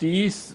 30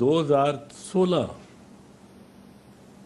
2016,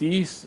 30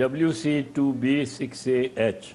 WC 2B6AH,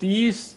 30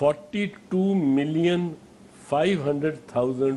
42,500,000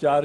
4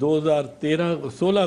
2016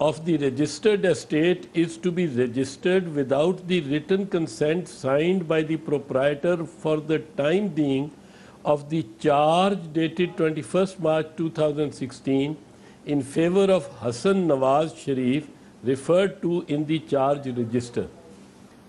of the registered estate is to be registered without the written consent signed by the proprietor for the time being of the charge dated 21st March 2016 in favor of Hassan Nawaz Sharif referred to in the charge register.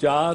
4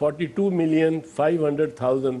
42,500,000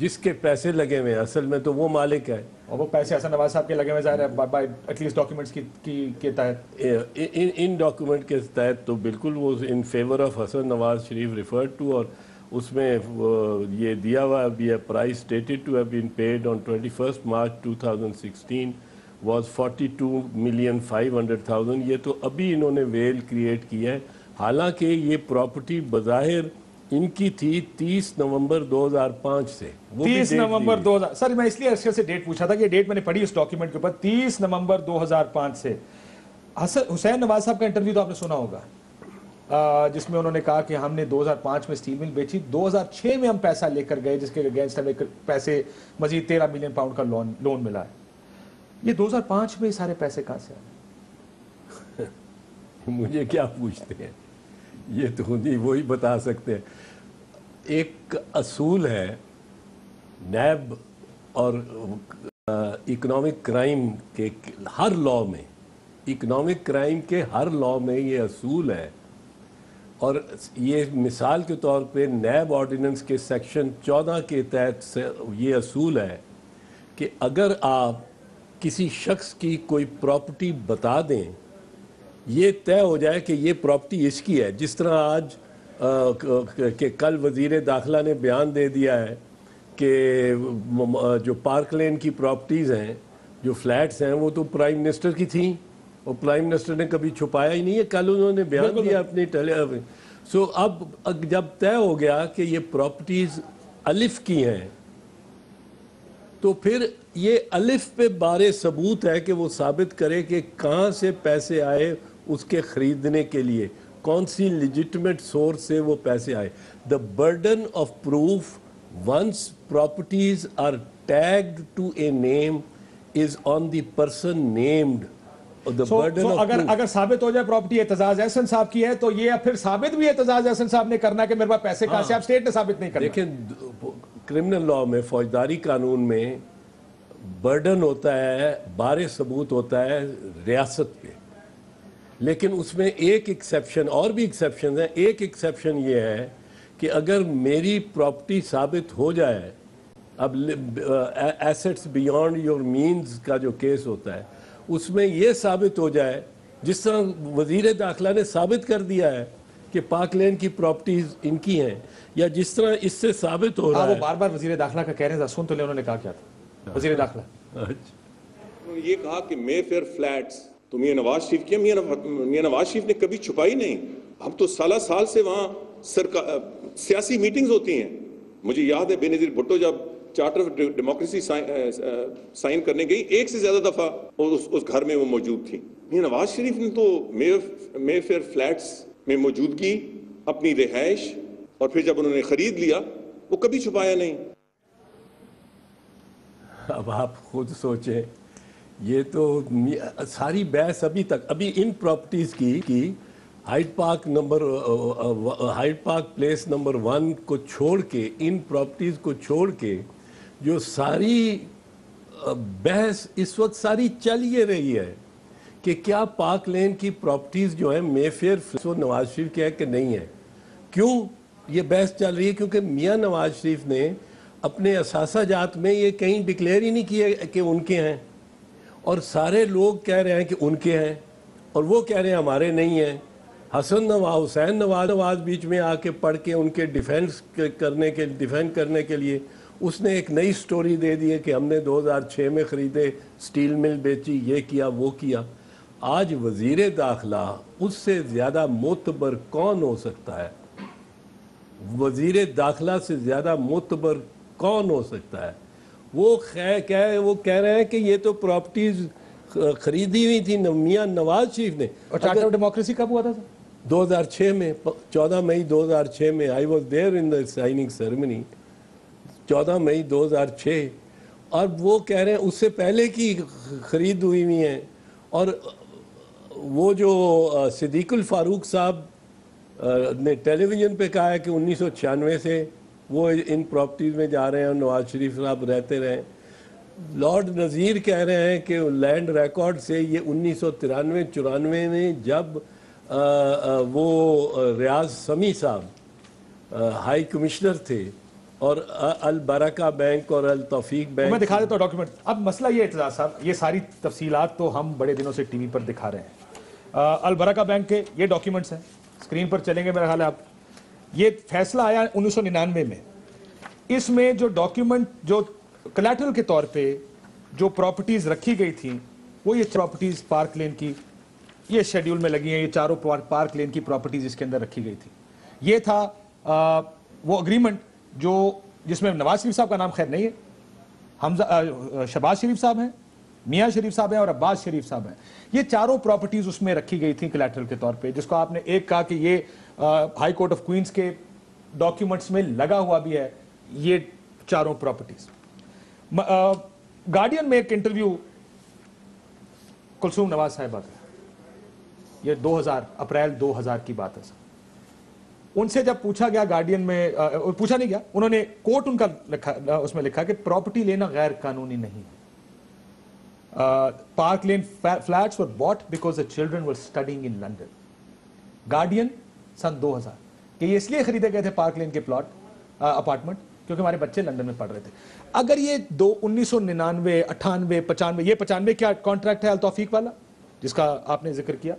جس کے پیسے لگے ہوئے ہیں اصل میں تو وہ مالک ہے. اور وہ پیسے حسن نواز صاحب کے لگے ہوئے ظاہر ہے بائی ایٹ لیسٹ ڈاکیومنٹس کے تحت. ان ڈاکیومنٹ کے تحت تو بالکل وہ in favour of Hassan Nawaz Sharif referred to, اور اس میں یہ دیا ہوا بھی ہے price stated to have been paid on 21 March 2016 was 42,500,000. یہ تو ابھی انہوں نے ویل کریٹ کیا ہے, حالانکہ یہ پراپرٹی بظاہر ان کی تھی 30 نومبر 2005 سے. 30 نومبر 2000. سر میں اس لیے ارشد سے ڈیٹ پوچھا تھا کہ یہ ڈیٹ میں نے پڑھی اس ڈاکیومنٹ کے اوپر 30 نومبر 2005 سے. حسین نواز صاحب کا انٹرویو تو آپ نے سنا ہوگا جس میں انہوں نے کہا کہ ہم نے 2005 میں اسٹیل مل بیچی, 2006 میں ہم پیسہ لے کر گئے جس کے اگینسٹ ہمیں پیسے مزید 13 ملین پاؤنڈ کا لون ملا ہے. یہ 2005 میں سارے پیسے کہاں سے آئے؟ مجھے کیا پوچھتے ہیں, یہ تو نہیں وہی بتا سکتے ہیں. ایک اصول ہے نیب اور اکنامک کرائم کے ہر لاء میں, اکنامک کرائم کے ہر لاء میں یہ اصول ہے, اور یہ مثال کے طور پہ نیب آرڈیننس کے سیکشن 14 کے تحت یہ اصول ہے کہ اگر آپ کسی شخص کی کوئی پراپرٹی بتا دیں, یہ طے ہو جائے کہ یہ پراپرٹی اس کی ہے, جس طرح آج کہ کل وزیر داخلہ نے بیان دے دیا ہے کہ جو پارک لین کی پراپرٹیز ہیں, جو فلیٹس ہیں, وہ تو پرائم منسٹر کی تھیں اور پرائم منسٹر نے کبھی چھپایا ہی نہیں ہے, کل انہوں نے بیان دیا اپنی سو اب جب طے ہو گیا کہ یہ پراپرٹیز الف کی ہیں, تو پھر یہ الف پہ بارے ثبوت ہے کہ وہ ثابت کرے کہ کہاں سے پیسے آئے اس کے خریدنے کے لیے, کون سی لیجٹمیٹ سورس سے وہ پیسے آئے. The burden of proof once properties are tagged to a name is on the person named. اگر ثابت ہو جائے پراپرٹی اعتزاز احسن صاحب کی ہے تو یہ پھر ثابت بھی اعتزاز احسن صاحب نے کرنا کہ میرے پاس پیسے کہاں سے, آپ اسٹیٹ نے ثابت نہیں کرنا. دیکھیں کرمنل لاء میں, فوجداری قانون میں برڈن ہوتا ہے, بار ثبوت ہوتا ہے ریاست پہ, لیکن اس میں ایک ایکسیپشن, اور بھی ایکسیپشن ہیں. ایک ایکسیپشن یہ ہے کہ اگر میری پراپرٹی ثابت ہو جائے, اب ایسٹس بیونڈ یور مینز کا جو کیس ہوتا ہے, اس میں یہ ثابت ہو جائے جس طرح وزیر داخلہ نے ثابت کر دیا ہے کہ پارک لین کی پراپرٹیز ان کی ہیں, یا جس طرح اس سے ثابت ہو رہا ہے. وہ بار بار وزیر داخلہ کا کہہ رہے ہیں, سن تو لے انہوں نے کہا کیا تھا وزیر داخلہ. یہ کہا کہ مے فیئر فلیٹس تو میاں نواز شریف کی, میاں نواز شریف نے کبھی چھپائی نہیں. ہم تو سالہ سال سے وہاں سیاسی میٹنگز ہوتی ہیں. مجھے یاد ہے بے نظیر بھٹو جب چارٹر آف ڈیموکریسی سائن کرنے گئی, ایک سے زیادہ دفعہ اس گھر میں وہ موجود تھی. میاں نواز شریف نے تو مے فیئر فلیٹس میں موجودگی, اپنی رہائش, اور پھر جب انہوں نے خرید لیا وہ کبھی چھپایا نہیں. اب آپ خود سوچیں, یہ تو ساری بحث ابھی ان پراپرٹیز کی ہائیڈ پارک پلیس نمبر 1 کو چھوڑ کے, ان پراپرٹیز کو چھوڑ کے جو ساری بحث اس وقت ساری چل یہ رہی ہے کہ کیا پارک لین کی پراپرٹیز جو ہیں مے فیئر نواز شریف کے ہے کہ نہیں ہے. کیوں یہ بحث چل رہی ہے؟ کیونکہ میاں نواز شریف نے اپنے اثاثہ جات میں یہ کہیں ڈکلیئر ہی نہیں کیے کہ ان کے ہیں, اور سارے لوگ کہہ رہے ہیں کہ ان کے ہیں, اور وہ کہہ رہے ہیں ہمارے نہیں ہیں. حسین نواز بیچ میں آ کے پڑھ کے ان کے ڈیفینڈ کرنے کے لیے اس نے ایک نئی سٹوری دے دی ہے کہ ہم نے 2006 میں خریدے, اسٹیل مل بیچی, یہ کیا وہ کیا. آج وزیر داخلہ اس سے زیادہ معتبر کون ہو سکتا ہے؟ وزیر داخلہ سے زیادہ معتبر کون ہو سکتا ہے؟ وہ کہہ رہے ہیں کہ یہ تو پراپرٹیز خریدی ہوئی تھی میاں نواز شریف نے. اور چارٹر آف ڈیموکریسی کب ہوا تھا؟ 2006 میں, 14 مئی 2006 میں. I was there in the signing ceremony, 14 مئی 2006. اور وہ کہہ رہے ہیں اس سے پہلے کی خرید ہوئی ہیں. اور وہ جو صدیق الفاروق صاحب نے ٹیلی ویژن پہ کہا ہے کہ 1996 سے وہ ان پراپرٹیز میں جا رہے ہیں اور نواز شریف صاحب رہتے رہے. لارڈ نذیر کہہ رہے ہیں کہ لینڈ ریکارڈ سے یہ 1993-94 میں جب وہ ریاض سمی صاحب ہائی کمشنر تھے اور البرکہ بینک اور التوفیق بینک. میں دکھا دیتا ہوں ڈاکیومنٹ. اب مسئلہ یہ اعتزاز صاحب، یہ ساری تفصیلات تو ہم بڑے دنوں سے ٹی وی پر دکھا رہے ہیں. البرکہ بینک کے یہ ڈاکیومنٹس ہیں، اسکرین پر چلیں گے میرا خیال ہے آپ. یہ فیصلہ آیا 1999 میں. اس میں جو ڈاکیومنٹ جو کلیٹرل کے طور پہ جو پراپرٹیز رکھی گئی تھیں وہ یہ پراپرٹیز پارک لین کی یہ شیڈیول میں لگی ہیں. یہ چاروں پارک لین کی پراپرٹیز اس کے اندر رکھی گئی تھی. یہ تھا وہ اگریمنٹ جس میں نواز شریف صاحب کا نام خیر نہیں ہے، حمزہ شہباز شریف صاحب ہیں، میاں شریف صاحب ہیں اور عباس شریف صاحب ہیں. یہ چاروں پراپرٹیز اس میں رکھی گئی تھیں کلیٹرل کے طور پہ، جس کو آپ نے ایک کہا کہ یہ ہائی کورٹ آف کوئنس کے ڈاکیومنٹس میں لگا ہوا بھی ہے یہ چاروں پراپرٹیز. گارڈین میں ایک انٹرویو کلثوم نواز صاحبہ کا، یہ 2000 اپریل 2000 کی بات ہے. ان سے جب پوچھا گیا گارڈین میں، پوچھا نہیں گیا، انہوں نے کوٹ ان کا اس میں لکھا کہ پراپرٹی لینا غیر قانونی نہیں. Park Lane flats were bought because the children were studying in London. Guardian سن 2000 کہ یہ اس لیے خریدے گئے تھے پارک لین کے پلاٹ اپارٹمنٹ کیونکہ ہمارے بچے لندن میں پڑھ رہے تھے. اگر یہ 1999 98 95 یہ 95 کیا کانٹریکٹ ہے التوفیق والا جس کا آپ نے ذکر کیا،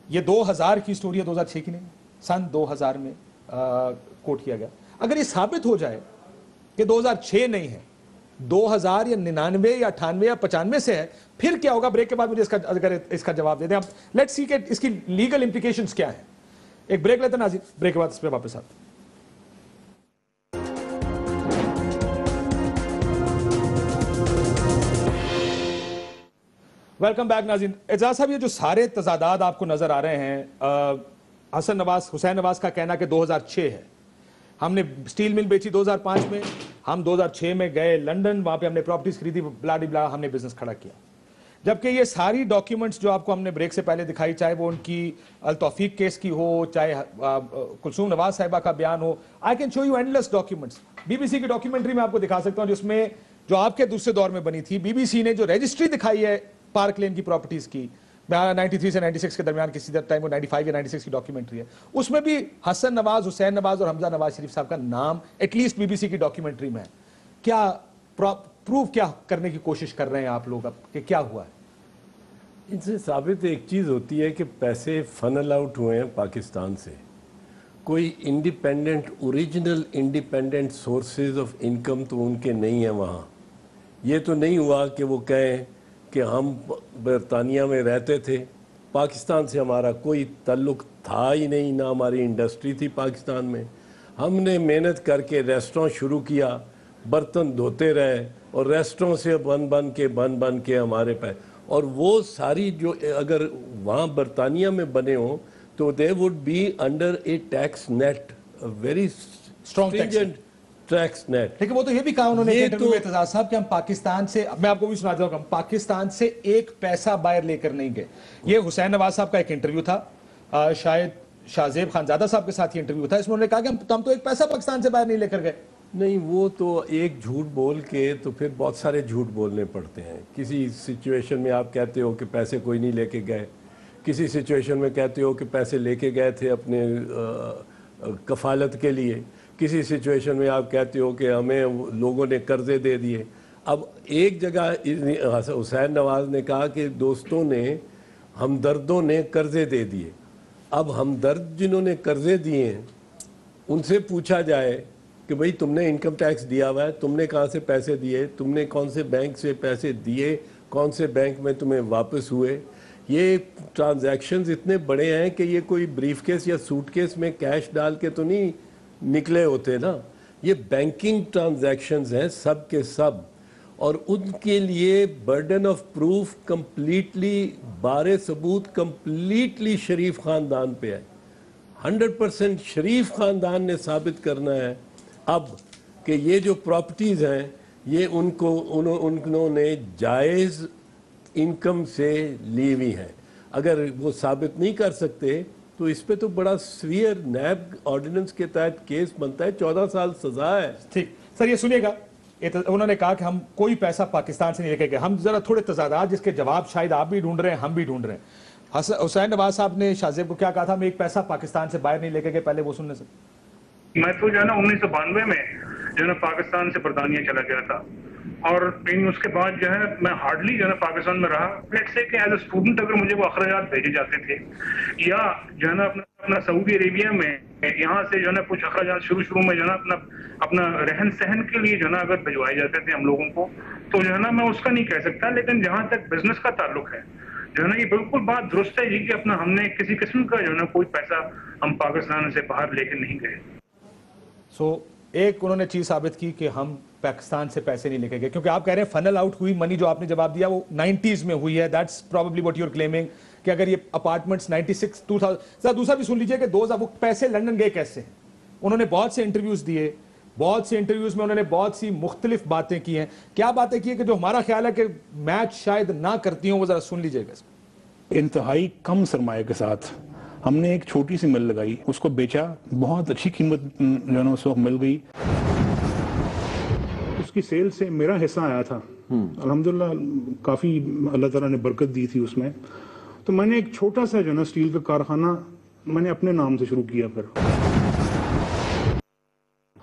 یہ 2000 کی سٹوری ہے، 2006 کی نہیں، سن 2000 میں کوٹ کیا گیا. اگر یہ ثابت ہو جائے کہ 2006 نہیں ہے، 2000 یا 99 یا 98 یا 95 سے ہے، پھر کیا ہوگا؟ بریک کے بعد مجھے اس کا جواب دے دیں. اب لیٹس سی کہ اس کی لیگل امپلیکیشنز کیا ہیں. ایک بریک لیتے ہیں ناظرین، بریک کے بعد اس پہ واپس آتے ہیں. ویلکم بیک ناظرین. اعجاز صاحب، یہ جو سارے تضادات آپ کو نظر آ رہے ہیں، حسین نواز کا کہنا کہ 2006 ہے، ہم نے سٹیل مل بیچی 2005 میں، ہم 2006 میں گئے لنڈن، وہاں پہ ہم نے پراپرٹیز خریدی، بلا ڈی بلا، ہم نے بزنس کھڑا کیا. جبکہ یہ ساری ڈاکیومنٹس جو آپ کو ہم نے بریک سے پہلے دکھائی، چاہے وہ ان کی التوفیق کیس کی ہو، چاہے کلثوم نواز صاحبہ کا بیان ہو، I can show you endless documents. B B C کی ڈاکیومنٹری میں آپ کو دکھا سکتا ہوں جس میں جو آپ کے دوسرے دور میں بنی تھی. بی بی سی نے جو رجسٹری دکھائی ہے پارک لین کی پراپرٹیز کی 93 سے 96 کے درمیان، کسی ٹائم وہ 95 یا 96 کی ڈاکیومنٹری ہے، اس میں بھی حسن نواز، حسین نواز اور حمزہ نواز شریف صاحب کا نام at least B B C کی ڈاکیومنٹری میں ہے. کیا پروف کیا کرنے کی کوشش کر رہے ہیں آپ لوگ اب کہ کیا ہوا ہے؟ ان سے ثابت ایک چیز ہوتی ہے کہ پیسے فنل آؤٹ ہوئے ہیں پاکستان سے. کوئی independent original independent sources of income تو ان کے نہیں ہیں وہاں. یہ تو نہیں ہوا کہ وہ کہیں کہ ہم برطانیہ میں رہتے تھے، پاکستان سے ہمارا کوئی تعلق تھا ہی نہیں، نہ ہماری انڈسٹری تھی پاکستان میں. ہم نے محنت کر کے ریسٹوراں شروع کیا، برتن دھوتے رہے اور ریسٹوراں سے بن کے ہمارے پہ. اور وہ ساری جو اگر وہاں برطانیہ میں بنے ہوں تو they would be under a tax net, very strong tax net. لیکن وہ تو یہ بھی کہا انہوں نے انٹرویو میں اعتزاز صاحب کہ ہم پاکستان سے، میں آپ کو بھی سنا دیتا ہوں، پاکستان سے ایک پیسہ باہر لے کر نہیں گئے. یہ حسین نواز صاحب کا ایک انٹرویو تھا، شاید شاہزیب خانزادہ صاحب کے ساتھ یہ انٹرویو تھا، اس میں انہوں نے کہا کہ ہم تو ایک پیسہ پاکستان سے باہر نہیں لے کر گئے. نہیں، وہ تو ایک جھوٹ بول کے تو پھر بہت سارے جھوٹ بولنے پڑتے ہیں. کسی سچویشن میں آپ کہتے ہو کہ پیسے کوئی نہیں لے کے گئے، کسی سچویشن میں کہتے ہو کہ پیسے لے کے گئے تھے اپنے کفالت کے لیے، کسی سچویشن میں آپ کہتے ہو کہ ہمیں لوگوں نے قرضے دے دیے. اب ایک جگہ حسین نواز نے کہا کہ دوستوں نے، ہمدردوں نے قرضے دے دیے. اب ہمدرد جنہوں نے قرضے دیے ہیں ان سے پوچھا جائے کہ بھئی تم نے انکم ٹیکس دیا ہوا ہے، تم نے کہاں سے پیسے دیے، تم نے کون سے بینک سے پیسے دیے، کون سے بینک میں تمہیں واپس ہوئے. یہ ٹرانزیکشنز اتنے بڑے ہیں کہ یہ کوئی بریف کیس یا سوٹ کیس میں کیش ڈال کے تو نہیں نکلے ہوتے نا. یہ بینکنگ ٹرانزیکشنز ہیں سب کے سب، اور ان کے لیے برڈن آف پروف کمپلیٹلی، بار ثبوت کمپلیٹلی شریف خاندان پہ ہے. 100% شریف خاندان نے ثابت کرنا ہے اب کہ یہ جو پراپرٹیز ہیں یہ انہوں نے جائز انکم سے لی ہوئی ہیں. اگر وہ ثابت نہیں کر سکتے تو اس پہ تو بڑا سویئر نیب آرڈیننس کے تحت کیس بنتا ہے، 14 سال سزا ہے. ٹھیک سر، یہ سنیے گا، انہوں نے کہا کہ ہم کوئی پیسہ پاکستان سے نہیں لے کے گئے. ہم ذرا تھوڑے تضادات جس کے جواب شاید آپ بھی ڈھونڈ رہے ہیں، ہم بھی ڈھونڈ رہے ہیں. حسین نواز صاحب نے شاہزیب کو کیا کہا تھا؟ ہم ایک پیسہ پاکستان سے باہر نہیں لے کے گئے، پہلے وہ سننے سے. میں تو جو ہے نا 1992 میں جو ہے نا پاکستان سے برطانیہ چلا گیا تھا، اور اس کے بعد جو ہے میں ہارڈلی جو ہے نا پاکستان میں رہا. لیٹس سے کہ ایز اے اسٹوڈنٹ اگر مجھے وہ اخراجات بھیجے جاتے تھے، یا جو ہے نا اپنا سعودی عربیہ میں یہاں سے جو ہے نا کچھ اخراجات شروع میں جو ہے نا اپنا رہن سہن کے لیے جو ہے نا اگر بھجوائے جاتے تھے ہم لوگوں کو، تو جو ہے نا میں اس کا نہیں کہہ سکتا. لیکن جہاں تک بزنس کا تعلق ہے جو ہے نا یہ بالکل بات درست ہے جی کہ اپنا ہم نے کسی قسم کا جو ہے نا کوئی پیسہ ہم پاکستان سے باہر لے کے نہیں گئے. سو ایک انہوں نے چیز ثابت کی کہ ہم پاکستان سے پیسے نہیں لے کے گئے، کیونکہ آپ کہہ رہے ہیں فنل آؤٹ ہوئی منی، جو آپ نے جواب دیا وہ 90s میں ہوئی ہے. That's probably what you are claiming کہ اگر یہ اپارٹمنٹس 96 2000. دوسرا بھی سن لیجئے کہ وہ پیسے لندن گئے کیسے ہیں. انہوں نے بہت سے انٹرویوز دیے، بہت سے انٹرویوز میں انہوں نے بہت سی مختلف باتیں کی ہیں. کیا باتیں کی ہیں کہ جو ہمارا خیال ہے کہ میچ شاید نہ کرتی ہوں، وہ ذرا سن لیجئے گا. انتہائی کم سرمایہ کے ساتھ ہم نے ایک چھوٹی سی مل لگائی، اس کو بیچا، بہت اچھی قیمت جو ہے نا اس وقت مل گئی. اس کی سیل سے میرا حصہ آیا تھا، الحمدللہ کافی اللہ تعالیٰ نے برکت دی تھی اس میں. تو میں نے ایک چھوٹا سا جو ہے نا اسٹیل کا کارخانہ میں نے اپنے نام سے شروع کیا. پھر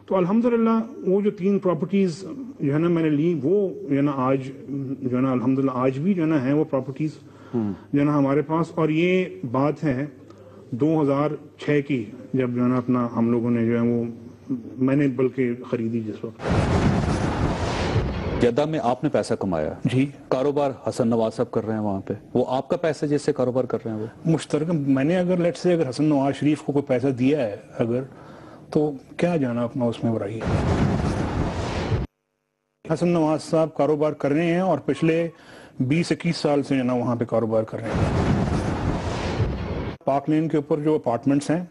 تو الحمدللہ وہ جو 3 پراپرٹیز جو ہے نا میں نے لی، وہ جو ہے نا آج جو ہے نا الحمدللہ آج بھی جو ہے نا ہیں وہ پراپرٹیز جو ہے نا ہمارے پاس. اور یہ بات ہے 2006 کی، جب جو ہے نا اپنا ہم لوگوں نے جو ہے وہ میں نے بلکہ خریدی جس وقت. جدہ میں آپ نے پیسہ کمایا جی. کاروبار حسن نواز صاحب کر رہے ہیں وہاں پہ، وہ آپ کا پیسہ جس سے کاروبار کر رہے ہیں وہ مشترکہ میں نے اگر لیٹ سے اگر حسن نواز شریف کو کوئی پیسہ دیا ہے اگر، تو کیا جانا اپنا اس میں برائی ہے. حسن نواز صاحب کاروبار کر رہے ہیں اور پچھلے 20-21 سال سے جو نا وہاں پہ کاروبار کر رہے ہیں. پارک لین کے اوپر جو اپارٹمنٹس ہیں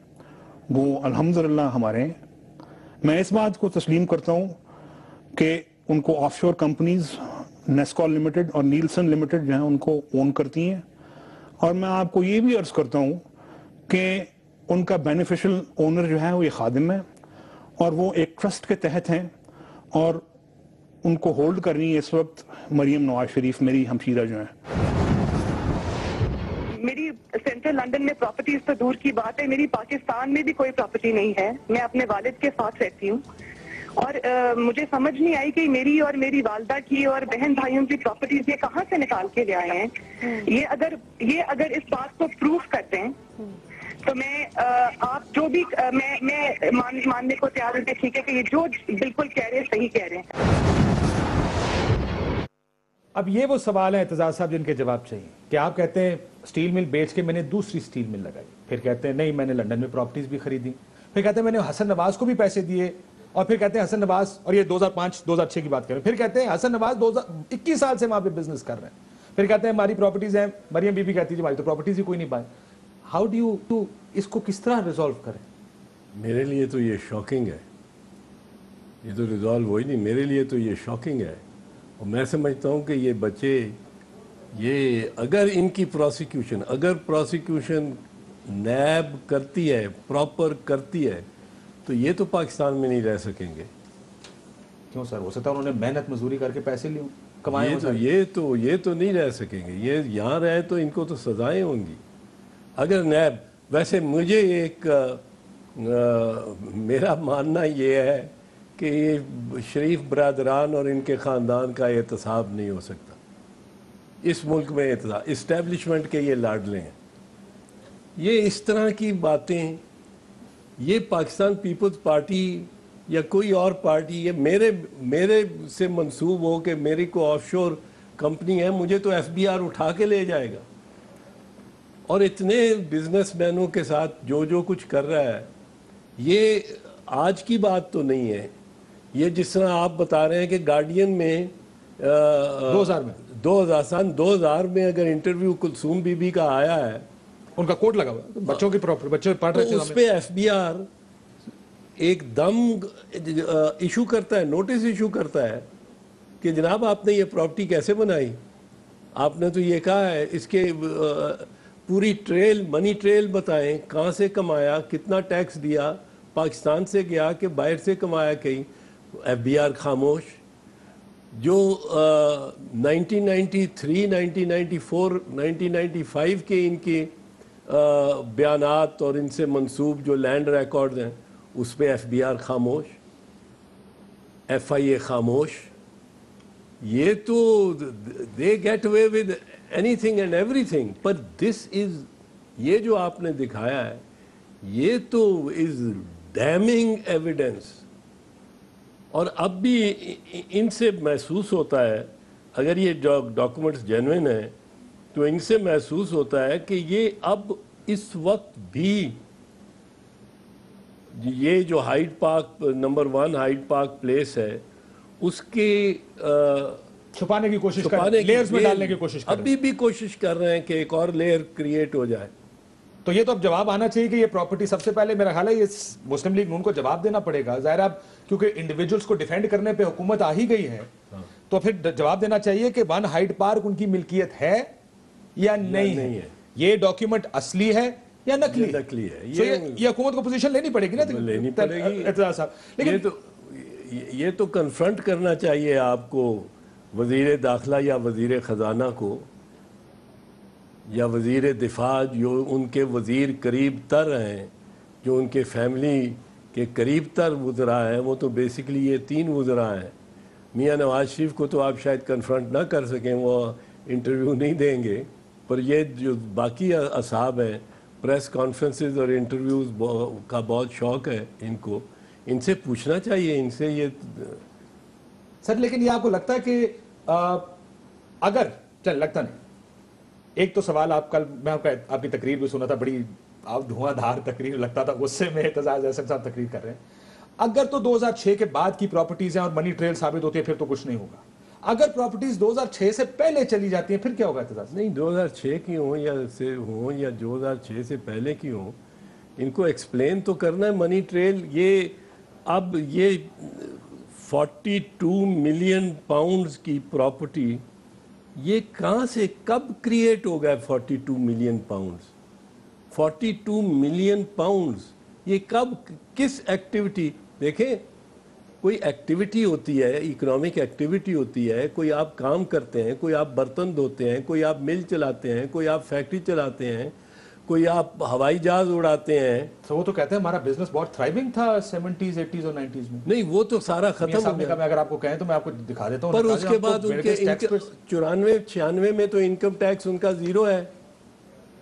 وہ الحمدللہ ہمارے ہیں. میں اس بات کو تسلیم کرتا ہوں کہ ان کو آف شور کمپنیز نیسکول لمیٹڈ اور نیلسن لمیٹڈ جو ہیں ان کو اون کرتی ہیں. اور میں آپ کو یہ بھی عرض کرتا ہوں کہ ان کا بینیفیشل اونر جو ہے وہ یہ خادم ہے، اور وہ ایک ٹرسٹ کے تحت ہیں، اور ان کو ہولڈ کر رہی ہے اس وقت مریم نواز شریف میری ہمشیرہ جو ہیں. میری سینٹرل لندن میں پراپرٹیز تو دور کی بات ہے، میری پاکستان میں بھی کوئی پراپرٹی نہیں ہے. میں اپنے والد کے ساتھ رہتی ہوں، اور مجھے سمجھ نہیں آئی کہ میری اور میری والدہ کی اور بہن بھائیوں کی پراپرٹیز یہ کہاں سے نکال کے لے آئے ہیں. یہ اگر اس بات کو پروف کرتے ہیں تو میں آپ جو بھی میں ماننے کو تیار ہوں کہ ٹھیک ہے کہ یہ جو بالکل کہہ رہے ہیں صحیح کہہ رہے ہیں. اب یہ وہ سوال ہے اعتزاز صاحب جن کے جواب چاہیے کہ آپ کہتے ہیں اسٹیل مل بیچ کے میں نے دوسری اسٹیل مل لگائی، پھر کہتے ہیں نہیں میں نے لندن میں پراپرٹیز بھی خریدی، پھر کہتے ہیں میں نے حسن نواز کو بھی پیسے دیے، اور پھر کہتے ہیں حسن نواز، اور یہ 2005-2006 کی بات کریں، پھر کہتے ہیں حسن نواز 21 سال سے وہاں پہ بزنس کر رہے ہیں، پھر کہتے ہیں ہماری پراپرٹیز ہیں. مریم بی بی کہتی ہے ہماری تو پراپرٹیز ہی کوئی نہیں پائے. ہاؤ ڈو یو اس کو کس طرح ریزالو کریں؟ میرے لیے تو یہ شاکنگ ہے، یہ تو ریزالو وہی نہیں، میرے لیے تو یہ شاکنگ ہے. اور میں سمجھتا ہوں کہ یہ بچے، یہ اگر ان کی پروسیکیوشن نیب کرتی ہے، پراپر کرتی ہے، تو یہ تو پاکستان میں نہیں رہ سکیں گے. کیوں سر؟ ہو سکتا ہے انہوں نے محنت مزدوری کر کے پیسے لیے کمائے. یہ تو نہیں رہ سکیں گے. یہ یہاں رہے تو ان کو تو سزائیں ہوں گی. اگر نیب، ویسے مجھے ایک میرا ماننا یہ ہے کہ یہ شریف برادران اور ان کے خاندان کا احتساب نہیں ہو سکتا اس ملک میں. اسٹیبلشمنٹ کے یہ لاڈلے ہیں. یہ اس طرح کی باتیں، یہ پاکستان پیپلز پارٹی یا کوئی اور پارٹی، یہ میرے سے منسوب ہو کہ میری کو آف شور کمپنی ہے، مجھے تو ایف بی آر اٹھا کے لے جائے گا. اور اتنے بزنس مینوں کے ساتھ جو کچھ کر رہا ہے، یہ آج کی بات تو نہیں ہے. یہ جس طرح آپ بتا رہے ہیں کہ گارڈین میں 2000 میں اگر انٹرویو کلثوم بی بی کا آیا ہے، ان کا کوٹ لگا ہوا بچوں کی پراپرٹی، بچے پڑھ رہے تھے، اس پہ ایف بی آر ایک دم ایشو کرتا ہے، نوٹس ایشو کرتا ہے کہ جناب آپ نے یہ پراپرٹی کیسے بنائی. آپ نے تو یہ کہا ہے، اس کے پوری منی ٹریل بتائیں، کہاں سے کمایا، کتنا ٹیکس دیا، پاکستان سے گیا کہ باہر سے کمایا کہیں. ایف بی آر خاموش. جو 1993 1994 1995 کے ان کے بیانات اور ان سے منسوب جو لینڈ ریکارڈ ہیں، اس پہ ایف بی آر خاموش. FIA خاموش. یہ تو they get away with anything and everything, but this is, یہ جو آپ نے دکھایا ہے یہ تو is damning evidence. اور اب بھی ان سے محسوس ہوتا ہے, اگر یہ ڈاکومنٹس جینوئن ہیں تو ان سے محسوس ہوتا ہے کہ یہ اب اس وقت بھی یہ جو Hyde park number 1 Hyde park place ہے اس کے چھپانے کی کوشش کر رہے ہیں, لیئرز میں ڈالنے کی کوشش کر رہے ہیں. ابھی بھی کوشش کر رہے ہیں کہ ایک اور لیئر کریٹ ہو جائے. تو یہ تو اب جواب آنا چاہیے کہ یہ پراپرٹی سب سے پہلے میرا خیال ہے یہ مسلم لیگ نون کو جواب دینا پڑے گا. ظاہر اب کیونکہ انڈیویجولز کو ڈیفینڈ کرنے پہ حکومت آ ہی گئی ہے تو پھر جواب دینا چاہیے کہ 1 ہائیڈ پارک ان کی ملکیت ہے یا نہیں ہے, یہ ڈاکیومنٹ اصلی ہے یا نقلی ہے. یہ حکومت کو پوزیشن لینی پڑے گی نا, لینی پڑے گی. اعتراض صاحب, لیکن یہ تو کنفرنٹ کرنا چاہیے آپ کو, وزیر داخلہ یا وزیر خزانہ کو یا وزیر دفاع جو ان کے وزیر قریب تر ہیں, جو ان کے فیملی کے قریب تر وزراء ہیں, وہ تو بیسیکلی یہ 3 وزراء ہیں. میاں نواز شریف کو تو آپ شاید کنفرنٹ نہ کر سکیں, وہ انٹرویو نہیں دیں گے, پر یہ جو باقی اصحاب ہیں پریس کانفرنسز اور انٹرویوز کا بہت شوق ہے ان کو, ان سے پوچھنا چاہیے ان سے یہ سر. لیکن یہ آپ کو لگتا ہے کہ اگر لگتا نہیں, ایک تو سوال آپ کل میں آپ کی تقریر بھی سنا تھا, بڑی آپ دھواں دھار تقریر لگتا تھا, غصے میں اعتزاز احسن صاحب تقریر کر رہے ہیں. اگر تو 2006 کے بعد کی پراپرٹیز ہیں اور منی ٹریل ثابت ہوتی ہے پھر تو کچھ نہیں ہوگا. اگر پراپرٹیز 2006 سے پہلے چلی جاتی ہیں پھر کیا ہوگا اعتزاز؟ نہیں 2006 کی ہوں یا 2006 سے پہلے کی ہوں, ان کو ایکسپلین تو کرنا ہے. منی ٹریل یہ اب یہ 42 ملین پاؤنڈز کی پراپرٹی یہ کہاں سے کب کریٹ ہو گیا؟ 42 ملین پاؤنڈز 42 ملین پاؤنڈز یہ کب, کس ایکٹیویٹی؟ دیکھیں کوئی ایکٹیویٹی ہوتی ہے, اکنامک ایکٹیویٹی ہوتی ہے, کوئی آپ کام کرتے ہیں, کوئی آپ برتن دھوتے ہیں, کوئی آپ مل چلاتے ہیں, کوئی آپ فیکٹری چلاتے ہیں, کوئی آپ ہوائی جہاز اڑاتے ہیں. وہ تو کہتے ہیں ہمارا بزنس بہت تھرائیونگ تھا 70s 80s اور 90s میں. نہیں وہ تو سارا ختم ہو گیا. میں اگر آپ کو کہیں تو میں آپ کو دکھا دیتا ہوں, پر اس کے بعد ان کے 94-96 میں تو انکم ٹیکس ان کا 0 ہے.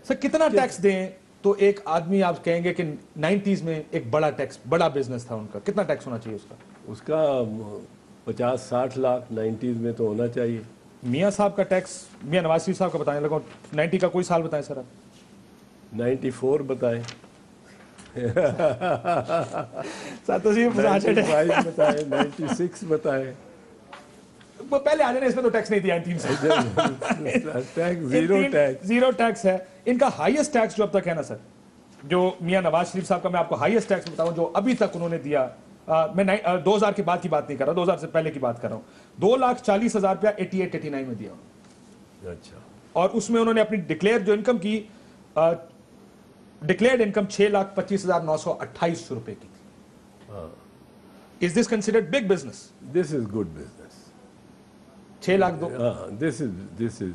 سر کتنا ٹیکس دیں تو ایک آدمی آپ کہیں گے کہ 90s میں ایک بڑا ٹیکس, بڑا بزنس تھا ان کا, کتنا ٹیکس ہونا چاہیے اس کا 50-60 لاکھ 90s میں تو ہونا چاہیے. میاں صاحب کا ٹیکس, میاں نواز شریف صاحب کا بتانے لگا, 90 کا کوئی سال بتائیں سر آپ. 94 بتائیں, 95 بتائیں, 96 بتائیں. وہ پہلے آنے نے اس میں تو ٹیکس نہیں دیا 3 سے. زیرو ٹیکس ہے ان کا. ہائیسٹ ٹیکس جو اب تک ہے نا سر, جو میاں نواز شریف صاحب کا, میں آپ کو ہائیسٹ ٹیکس بتاؤں جو ابھی تک انہوں نے دیا, میں 2000 کے بعد کی بات نہیں کر رہا, 2000 سے پہلے کی بات کر رہا ہوں, 2,40,000 روپیہ 88-89 میں دیا. اچھا. اور اس میں انہوں نے اپنی ڈکلیئر جو انکم کی, ڈکلیئرڈ انکم 6,25,928 روپے کی تھی. Is this considered big business? This is good business. 6 lakh do. This is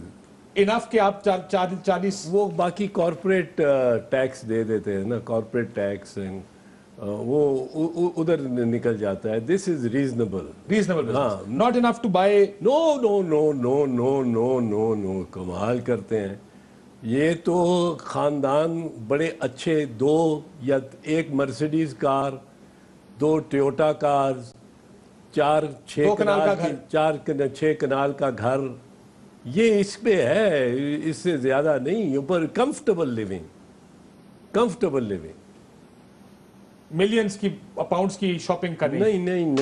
enough کہ آپ 40. وہ باقی کارپوریٹ ٹیکس دے دیتے ہیں نا, کارپوریٹ ٹیکس وہ ادھر نکل جاتا ہے. دس از ریزنیبل. ہاں, not enough to buy. نو کمال کرتے ہیں. یہ تو خاندان بڑے اچھے 2 یا 1 مرسیڈیز کار, 2 ٹویوٹا کارز, 4-6 کنال کا گھر, یہ اس پہ ہے, اس سے زیادہ نہیں. اوپر کمفرٹیبل لیونگ ملینز کی پاؤنڈز کی شاپنگ کرنی. نہیں.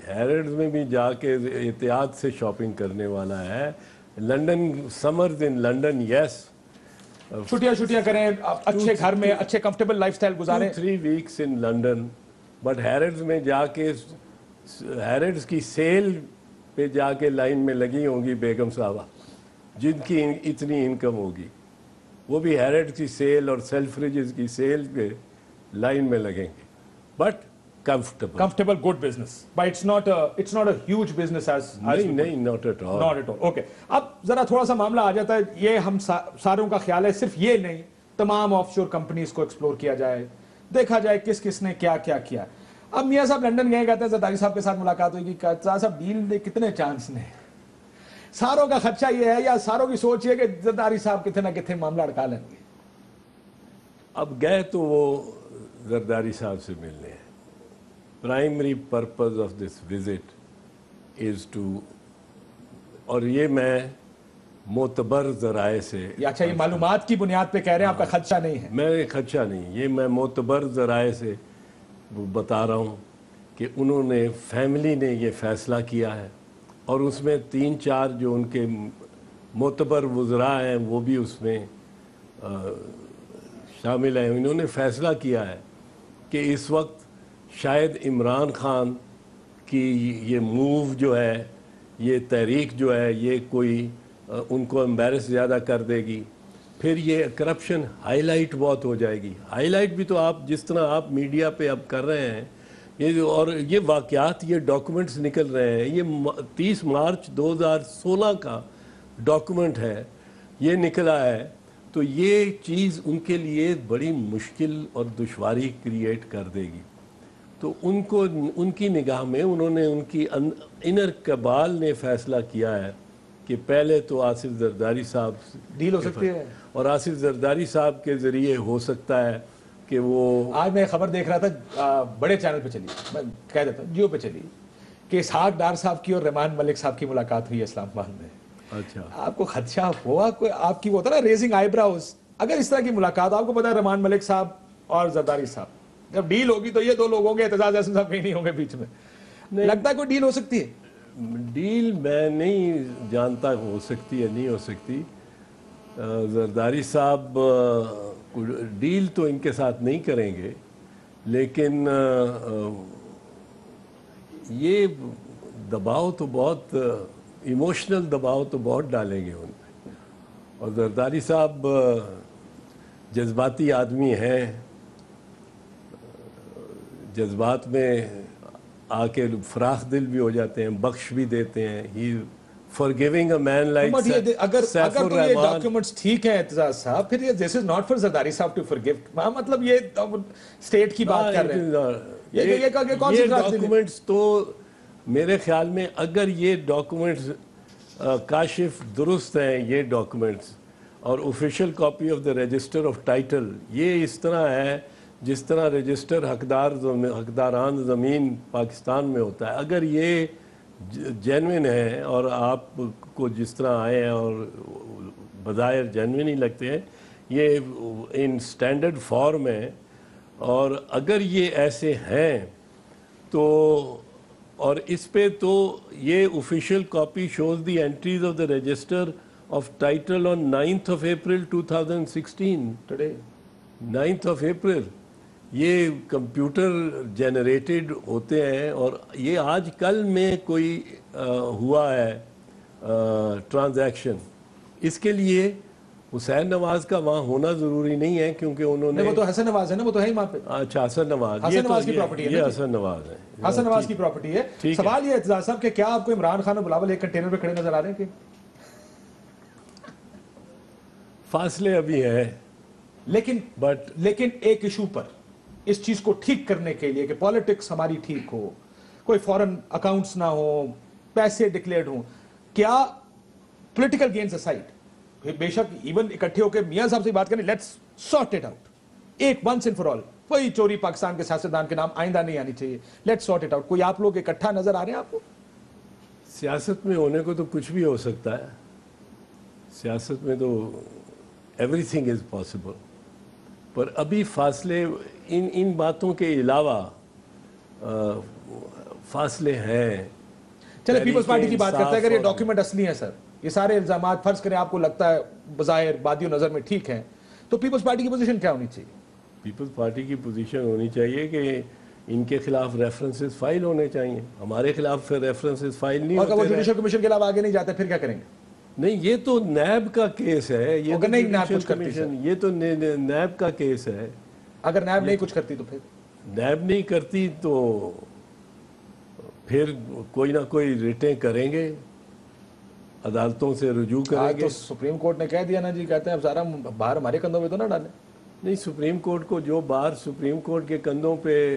ہیرڈز میں بھی جا کے احتیاط سے شاپنگ کرنے والا ہے. لنڈن, سمرز ان لنڈن, یس, چھٹیاں کریں, اچھے گھر میں اچھے کمفرٹیبل لائف سٹائل گزاریں. 3 ویکس ان لنڈن, بٹ ہیرڈز میں جا کے, ہیرڈز کی سیل پہ جا کے لائن میں لگی ہوں گی بیگم صاحبہ جن کی اتنی انکم ہوگی, وہ بھی ہیرڈز کی سیل اور سیلفریجز کی سیل پہ لائن میں لگیں گے. But comfortable good business, but it's not a huge business as نہیں, not at all. Okay, اب ذرا تھوڑا سا معاملہ آ جاتا ہے, یہ ہم ساروں کا خیال ہے, صرف یہ نہیں, تمام آف شور کمپنیز کو ایکسپلور کیا جائے, دیکھا جائے کس نے کیا کیا. اب میاں صاحب لندن گئے, کہتے ہیں زرداری صاحب کے ساتھ ملاقات ہوئی, زرداری صاحب ڈیل دے کتنے چانس نے؟ ساروں کا خدشہ یہ ہے یا ساروں کی سوچ یہ کہ زرداری صاحب کتنے نہ کتنے معاملہ اڑکا لیں گے؟ اب گئے تو وہ زرداری صاحب سے ملنے ہیں. Primary purpose of this visit is to, اور یہ میں معتبر ذرائع سے, اچھا یہ معلومات کی بنیاد پہ کہہ رہے ہیں, آپ کا خدشہ نہیں ہے؟ میں خدشہ نہیں, یہ میں معتبر ذرائع سے بتا رہا ہوں کہ انہوں نے, فیملی نے یہ فیصلہ کیا ہے, اور اس میں 3-4 جو ان کے معتبر وزراء ہیں وہ بھی اس میں شامل ہیں. انہوں نے فیصلہ کیا ہے کہ اس وقت شاید عمران خان کی یہ موو جو ہے, یہ تحریک جو ہے, یہ کوئی ان کو امبیرس زیادہ کر دے گی, پھر یہ کرپشن ہائی لائٹ بہت ہو جائے گی. ہائی لائٹ بھی تو آپ جس طرح آپ میڈیا پہ اب کر رہے ہیں, یہ اور یہ واقعات, یہ ڈاکومنٹس نکل رہے ہیں, یہ 30 مارچ 2016 کا ڈاکومنٹ ہے, یہ نکلا ہے, تو یہ چیز ان کے لیے بڑی مشکل اور دشواری کریٹ کر دے گی. تو ان کو, ان کی نگاہ میں, انہوں نے, ان کی انر کبال نے فیصلہ کیا ہے کہ پہلے تو آصف زرداری صاحب ڈیل ہو سکتی ہے, اور آصف زرداری صاحب کے ذریعے ہو سکتا ہے کہ وہ, آج میں خبر دیکھ رہا تھا بڑے چینل پہ چلی, میں کہہ دیتا ہوں جیو پہ چلی, کہ اسحاق ڈار صاحب کی اور رحمان ملک صاحب کی ملاقات ہوئی ہے اسلام آباد میں. اچھا, آپ کو خدشہ ہوا کوئی, آپ کی وہ ہوتا نا ریزنگ آئی براؤز, اگر اس طرح کی ملاقات, آپ کو پتا ہے رحمان ملک صاحب اور زرداری صاحب جب ڈیل ہوگی تو یہ 2 لوگ ہوں گے, اعتزاز احسن صاحب کہیں نہیں ہوں گے بیچ میں, لگتا ہے کوئی ڈیل ہو سکتی ہے؟ ڈیل میں نہیں جانتا ہو سکتی ہے, نہیں ہو سکتی. زرداری صاحب ڈیل تو ان کے ساتھ نہیں کریں گے, لیکن یہ دباؤ تو بہت, ایموشنل دباؤ تو بہت ڈالیں گے ان پہ. اور زرداری صاحب جذباتی آدمی ہیں, جذبات میں آ کے فراخ دل بھی ہو جاتے ہیں, بخش بھی دیتے ہیں. ہی forgiving a man like اگر سیف تو یہ الرحمان. ڈاکیومنٹس ٹھیک ہیں اعتزاز صاحب, پھر یہ this is not for Zardari صاحب to forgive, مطلب یہ اسٹیٹ کی بات کر رہے ہیں, یہ ڈاکومنٹس تو میرے خیال میں, اگر یہ ڈاکومنٹس کاشف درست ہیں, یہ ڈاکومنٹس, اور official copy of the register of title, یہ اس طرح ہے جس طرح رجسٹر حقداران زمین پاکستان میں ہوتا ہے. اگر یہ جینوین ہے اور آپ کو جس طرح آئے ہیں اور بظاہر جینوین ہی لگتے ہیں, یہ ان سٹینڈرڈ فارم ہے, اور اگر یہ ایسے ہیں تو, اور اس پہ تو یہ official copy shows the entries of the register of title on 9th of April 2016. Today 9th of April. یہ کمپیوٹر جنریٹڈ ہوتے ہیں, اور یہ آج کل میں کوئی ہوا ہے ٹرانزیکشن. اس کے لیے حسین نواز کا وہاں ہونا ضروری نہیں ہے, کیونکہ انہوں نے, وہ تو حسن نواز ہے نا, وہ تو ہے ہی وہاں پہ. اچھا, حسن نواز, حسن نواز کی پراپرٹی ہے, یہ حسن نواز ہے, حسن نواز کی پراپرٹی ہے. سوال یہ اعتزاز صاحب کہ کیا آپ کو عمران خان اور بلاول ایک کنٹینر پہ کھڑے نظر آ رہے ہیں کہ فاصلے ابھی ہیں, لیکن ایک ایشو پر اس چیز کو ٹھیک کرنے کے لیے کہ پالیٹکس ہماری ٹھیک ہو, کوئی فورن اکاؤنٹس نہ ہو, پیسے ڈکلیئرڈ ہوں, کیا پولیٹیکل گینز اسائڈ, بے شک ایون اکٹھے ہو کے میاں صاحب سے بات کریں, لیٹس سارٹ اٹ آؤٹ, ایک ونس اینڈ فار آل, کوئی چوری پاکستان کے سیاستدان کے نام آئندہ نہیں آنی چاہیے, لیٹس سارٹ اٹ آؤٹ. کوئی آپ لوگ اکٹھا نظر آ رہے ہیں آپ کو؟ سیاست میں ہونے کو تو کچھ بھی ہو سکتا ہے, سیاست میں تو ایوری تھنگ از پاسبل, پر ابھی فاصلے ان باتوں کے علاوہ فاصلے ہیں. چلے پیپلز پارٹی کی بات کرتے ہیں, اگر یہ ڈاکیومنٹ اصلی ہیں سر, یہ سارے الزامات فرض کریں آپ کو لگتا ہے بظاہر بادی و نظر میں ٹھیک ہیں, تو پیپلز پارٹی کی پوزیشن کیا ہونی چاہیے؟ پیپلز پارٹی کی پوزیشن ہونی چاہیے کہ ان کے خلاف ریفرنسز فائل ہونے چاہیے, ہمارے خلاف پھر ریفرنسز فائل نہیں ہوتے. اور وہ جوڈیشل کمیشن کے علاوہ آگے نہیں جاتے, پھر کیا کریں گے؟ نہیں, یہ تو نیب کا کیس ہے, یہ تو نیب کمیشن, یہ تو نیب کا کیس ہے. اگر نیب نہیں کچھ کرتی تو پھر نیب نہیں کرتی تو پھر کوئی نہ کوئی ریٹیں کریں گے, عدالتوں سے رجوع کریں گے. تو سپریم کورٹ نے کہہ دیا نا جی, کہتے ہیں اب سارا باہر ہمارے کندھوں پہ تو نہ ڈالیں. نہیں, سپریم کورٹ کو جو بار سپریم کورٹ کے کندھوں پہ